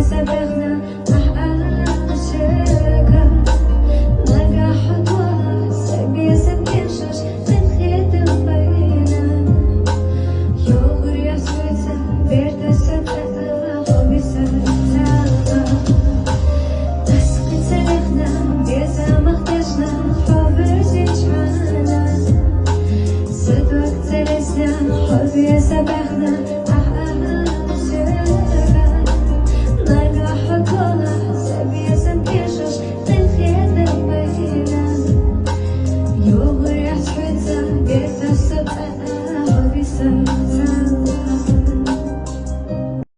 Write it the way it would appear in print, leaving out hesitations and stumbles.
سبقنا أحققنا شركة نجاح خطوة سبي سبيشش تنخدم بينا يوغر يا سويسة بيرد سبقنا خوبي سبقنا تسقي سلخنا بيزا مختشنا حبر زيجعانا صدوك تلسنا خوبي سبقنا